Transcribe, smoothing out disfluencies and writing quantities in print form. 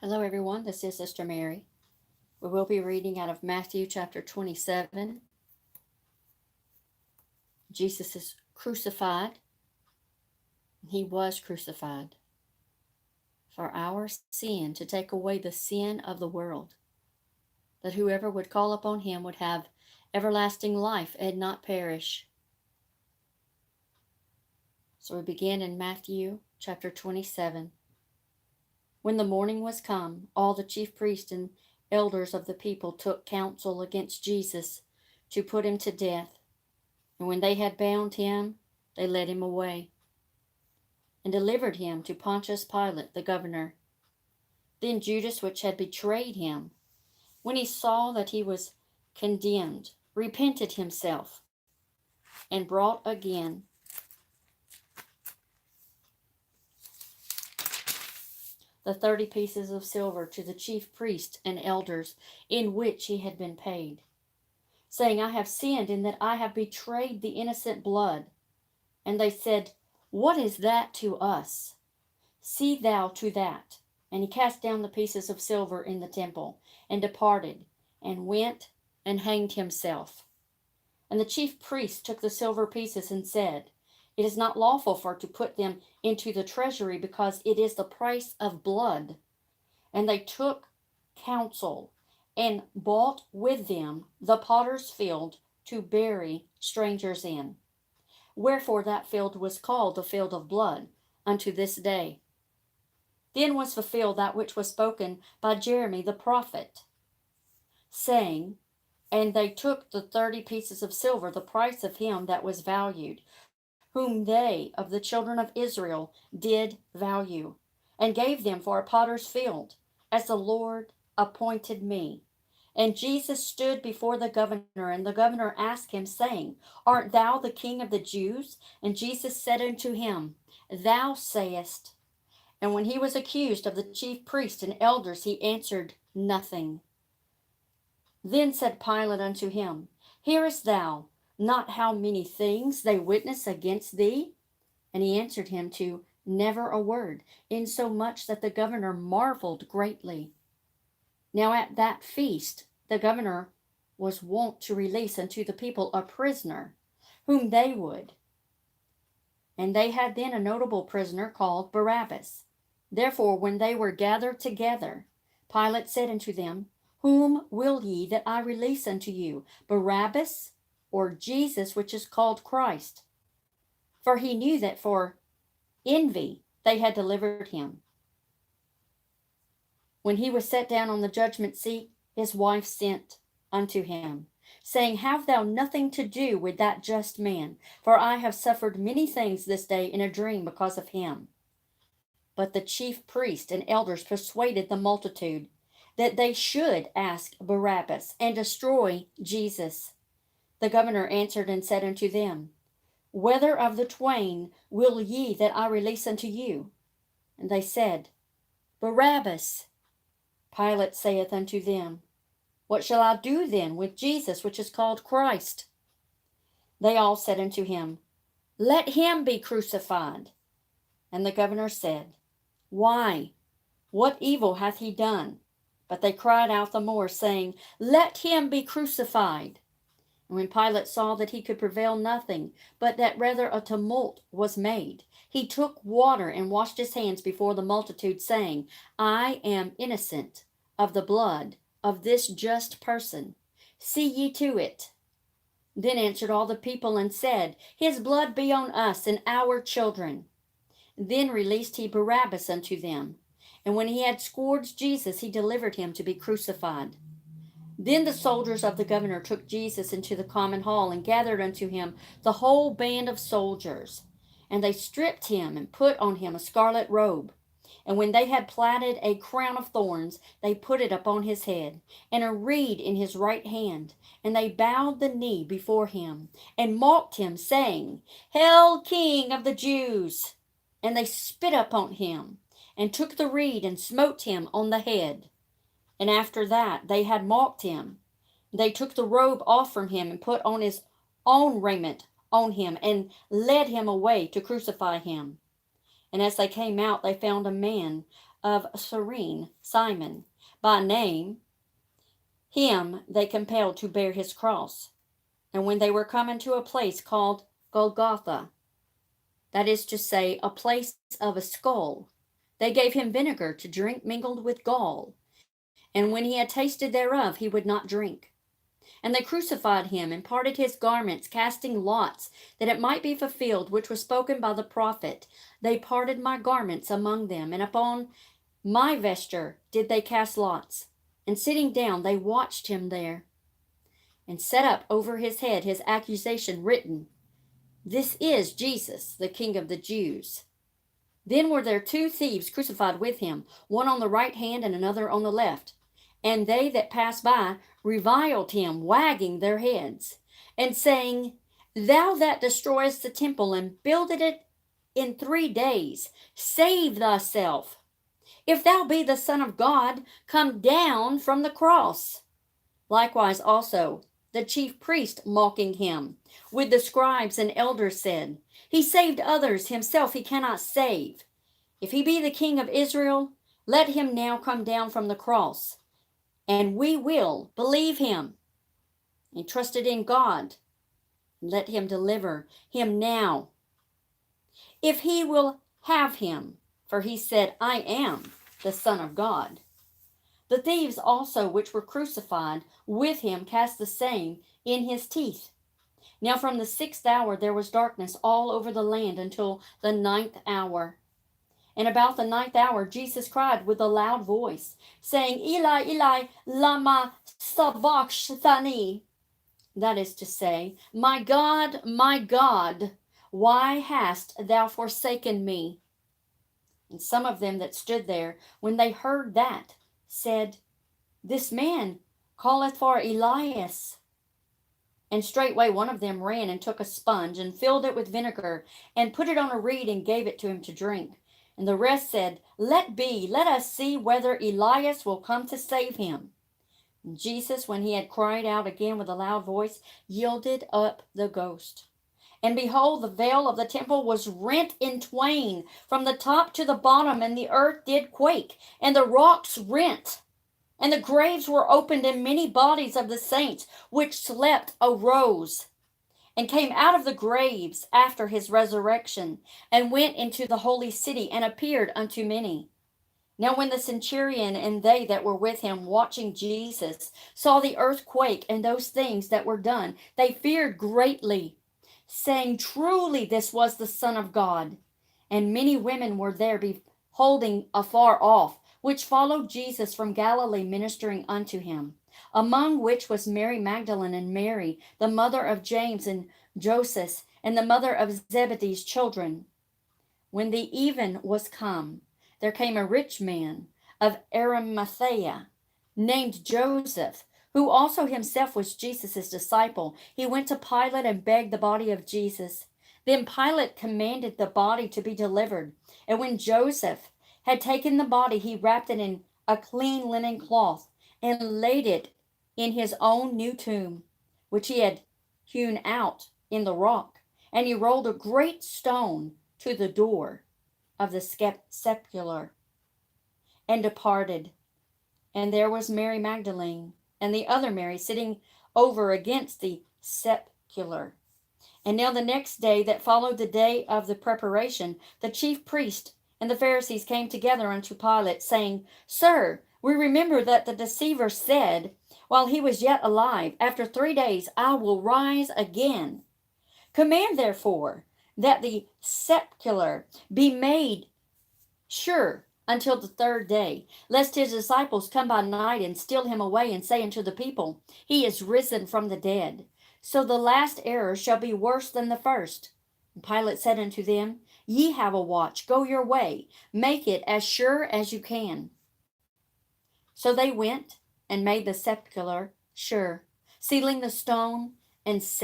Hello, everyone. This is Sister Mary. We will be reading out of Matthew chapter 27. Jesus is crucified. He was crucified for our sin to take away the sin of the world, that whoever would call upon him would have everlasting life and not perish. So we begin in Matthew chapter 27. When the morning was come, all the chief priests and elders of the people took counsel against Jesus to put him to death. And when they had bound him, they led him away, and delivered him to Pontius Pilate the governor. Then Judas, which had betrayed him, when he saw that he was condemned, repented himself, and brought again the 30 pieces of silver to the chief priests and elders, in which he had been paid, saying, I have sinned in that I have betrayed the innocent blood. And they said, What is that to us? See thou to that. And he cast down the pieces of silver in the temple, and departed, and went and hanged himself. And the chief priests took the silver pieces and said, It is not lawful for to put them into the treasury, because it is the price of blood. And they took counsel, and bought with them the potter's field to bury strangers in. Wherefore that field was called the field of blood unto this day. Then was fulfilled that which was spoken by Jeremy the prophet, saying, And they took the 30 pieces of silver, the price of him that was valued, whom they of the children of Israel did value, and gave them for a potter's field, as the Lord appointed me. And Jesus stood before the governor, and the governor asked him, saying, Art thou the king of the Jews? And Jesus said unto him, Thou sayest. And when he was accused of the chief priests and elders, he answered nothing. Then said Pilate unto him, Hearest thou not how many things they witness against thee? And he answered him to never a word, insomuch that the governor marveled greatly. Now at that feast the governor was wont to release unto the people a prisoner, whom they would. And they had then a notable prisoner called Barabbas. Therefore, when they were gathered together, Pilate said unto them, Whom will ye that I release unto you, Barabbas, or Jesus, which is called Christ? For he knew that for envy they had delivered him. When he was set down on the judgment seat, his wife sent unto him, saying, Have thou nothing to do with that just man, for I have suffered many things this day in a dream because of him. But the chief priests and elders persuaded the multitude that they should ask Barabbas and destroy Jesus. The governor answered and said unto them, Whether of the twain will ye that I release unto you? And they said, Barabbas. Pilate saith unto them, What shall I do then with Jesus, which is called Christ? They all said unto him, Let him be crucified. And the governor said, Why? What evil hath he done? But they cried out the more, saying, Let him be crucified. And when Pilate saw that he could prevail nothing, but that rather a tumult was made, he took water and washed his hands before the multitude, saying, I am innocent of the blood of this just person. See ye to it. Then answered all the people and said, His blood be on us and our children. Then released he Barabbas unto them. And when he had scourged Jesus, he delivered him to be crucified. Then the soldiers of the governor took Jesus into the common hall, and gathered unto him the whole band of soldiers. And they stripped him, and put on him a scarlet robe. And when they had platted a crown of thorns, they put it upon his head, and a reed in his right hand. And they bowed the knee before him, and mocked him, saying, Hail, King of the Jews! And they spit upon him, and took the reed, and smote him on the head. And after that they had mocked him, they took the robe off from him, and put on his own raiment on him, and led him away to crucify him. And as they came out, they found a man of Cyrene, Simon, by name, him they compelled to bear his cross. And when they were coming to a place called Golgotha, that is to say, a place of a skull, they gave him vinegar to drink mingled with gall. And when he had tasted thereof, he would not drink. And they crucified him, and parted his garments, casting lots, that it might be fulfilled which was spoken by the prophet. They parted my garments among them, and upon my vesture did they cast lots. And sitting down, they watched him there, and set up over his head his accusation written, This is Jesus, the King of the Jews. Then were there 2 thieves crucified with him, one on the right hand and another on the left. And they that passed by reviled him, wagging their heads, and saying, Thou that destroyest the temple and builded it in 3 days, save thyself. If thou be the Son of God, come down from the cross. Likewise also the chief priest, mocking him, with the scribes and elders, said, He saved others, himself he cannot save. If he be the King of Israel, let him now come down from the cross, and we will believe him. He trusted in God. Let him deliver him now, if he will have him, for he said, I am the Son of God. The thieves also which were crucified with him cast the same in his teeth. Now from the 6th hour there was darkness all over the land until the 9th hour. And about the 9th hour Jesus cried with a loud voice, saying, Eli, Eli, lama sabachthani. That is to say, my God, why hast thou forsaken me? And some of them that stood there, when they heard that, said, This man calleth for Elias. And straightway one of them ran and took a sponge and filled it with vinegar and put it on a reed and gave it to him to drink. And the rest said, Let be, let us see whether Elias will come to save him. And Jesus, when he had cried out again with a loud voice, yielded up the ghost. And behold, the veil of the temple was rent in twain from the top to the bottom, and the earth did quake, and the rocks rent. And the graves were opened, and many bodies of the saints which slept arose, and came out of the graves after his resurrection, and went into the holy city, and appeared unto many. Now when the centurion and they that were with him watching Jesus saw the earth quake and those things that were done, they feared greatly, saying, Truly this was the Son of God. And many women were there beholding afar off, which followed Jesus from Galilee, ministering unto him, among which was Mary Magdalene, and Mary, the mother of James and Joseph, and the mother of Zebedee's children. When the even was come, there came a rich man of Arimathea, named Joseph, who also himself was Jesus' disciple. He went to Pilate and begged the body of Jesus. Then Pilate commanded the body to be delivered. And when Joseph had taken the body, he wrapped it in a clean linen cloth and laid it in his own new tomb, which he had hewn out in the rock. And he rolled a great stone to the door of the sepulchre and departed. And there was Mary Magdalene and the other Mary sitting over against the sepulchre. And now the next day that followed the day of the preparation, the chief priest and the Pharisees came together unto Pilate, saying, Sir, we remember that the deceiver said, while he was yet alive, After 3 days I will rise again. Command therefore that the sepulchre be made sure until the 3rd day, lest his disciples come by night and steal him away, and say unto the people, He is risen from the dead. So the last error shall be worse than the first. And Pilate said unto them, Ye have a watch, go your way, make it as sure as you can. So they went and made the sepulchre sure, sealing the stone, and said,